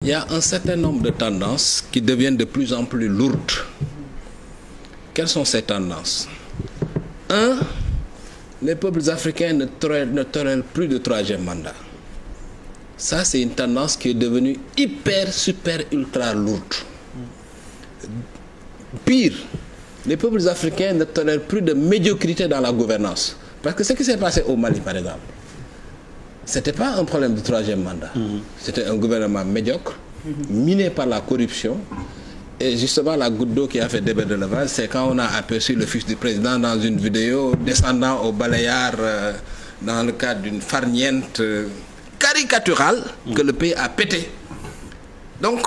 Il y a un certain nombre de tendances qui deviennent de plus en plus lourdes. Quelles sont ces tendances? Un, les peuples africains ne tolèrent plus de troisième mandat. Ça, c'est une tendance qui est devenue hyper, super, ultra lourde. Pire, les peuples africains ne tolèrent plus de médiocrité dans la gouvernance. Parce que ce qui s'est passé au Mali, par exemple, c'était pas un problème de troisième mandat. C'était un gouvernement médiocre, miné par la corruption. Et justement, la goutte d'eau qui a fait débat de Laval, c'est quand on a aperçu le fils du président dans une vidéo descendant au balayard dans le cadre d'une farniente caricaturale que le pays a pété. Donc,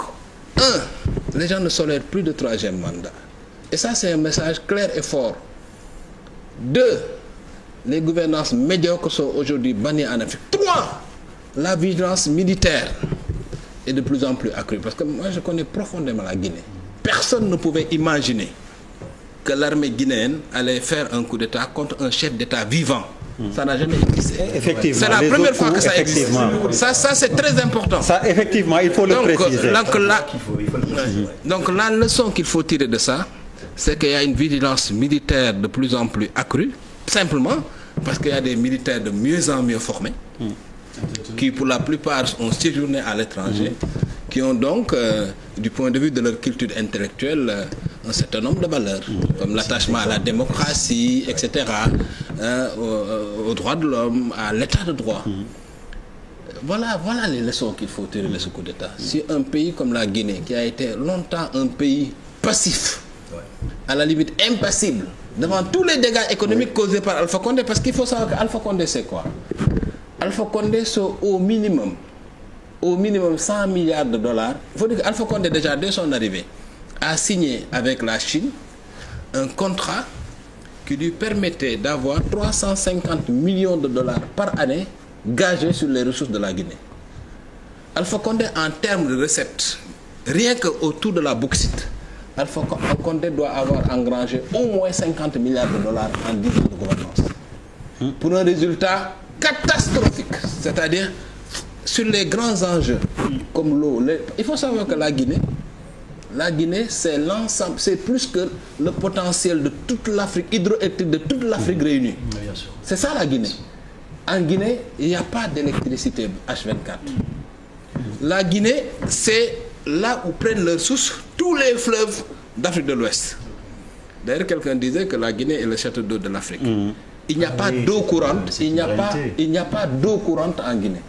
un, les gens ne tolèrent plus de troisième mandat. Et ça, c'est un message clair et fort. Deux, les gouvernances médiocres sont aujourd'hui bannies en Afrique. Trois, la vigilance militaire est de plus en plus accrue. Parce que moi, je connais profondément la Guinée. Personne ne pouvait imaginer que l'armée guinéenne allait faire un coup d'État contre un chef d'État vivant. Ça n'a jamais existé. Effectivement. C'est la première fois que ça existe. Ça c'est très important. Ça, effectivement, il faut le préciser. Donc la leçon qu'il faut tirer de ça, c'est qu'il y a une vigilance militaire de plus en plus accrue, simplement parce qu'il y a des militaires de mieux en mieux formés, qui pour la plupart ont séjourné à l'étranger, qui ont donc, du point de vue de leur culture intellectuelle, un certain nombre de valeurs, comme l'attachement à la démocratie, etc., aux droits de l'homme, à l'état de droit. Voilà les leçons qu'il faut tirer de ce coup d'État. Si un pays comme la Guinée, qui a été longtemps un pays passif, à la limite impassible, devant tous les dégâts économiques causés par Alpha Condé, parce qu'il faut savoir qu'Alpha Condé, c'est quoi? Alpha Condé, c'est au minimum 100 milliards de dollars. Il faut dire qu'Alpha Condé, déjà, dès son arrivée, a signé avec la Chine un contrat qui lui permettait d'avoir 350 millions de dollars par année gagés sur les ressources de la Guinée. Alpha Condé, en termes de recettes, rien qu'autour de la bauxite, Alpha Condé doit avoir engrangé au moins 50 milliards de dollars en 10 ans de gouvernance. Pour un résultat catastrophique. C'est-à-dire, sur les grands enjeux, comme l'eau, il faut savoir que la Guinée, c'est l'ensemble, c'est plus que le potentiel de toute l'Afrique, hydroélectrique de toute l'Afrique réunie. C'est ça la Guinée. En Guinée, il n'y a pas d'électricité H24. La Guinée, c'est là où prennent leur source tous les fleuves d'Afrique de l'Ouest. D'ailleurs, quelqu'un disait que la Guinée est le château d'eau de l'Afrique. Il n'y a pas d'eau courante, il n'y a pas d'eau courante en Guinée.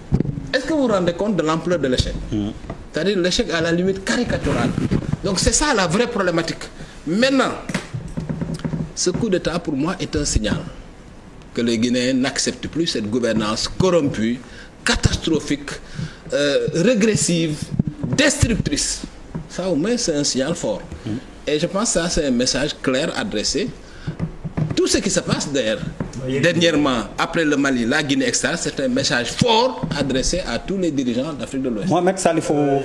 Est-ce que vous vous rendez compte de l'ampleur de l'échec? C'est-à-dire l'échec à la limite caricaturale. Donc c'est ça la vraie problématique. Maintenant, ce coup d'État pour moi est un signal que les Guinéens n'acceptent plus cette gouvernance corrompue, catastrophique, régressive, destructrice. Ça au moins c'est un signal fort. Et je pense que ça c'est un message clair adressé. Tout ce qui se passe d'ailleurs, dernièrement, après le Mali, la Guinée, etc., c'est un message fort adressé à tous les dirigeants d'Afrique de l'Ouest. Mohamed Salifou.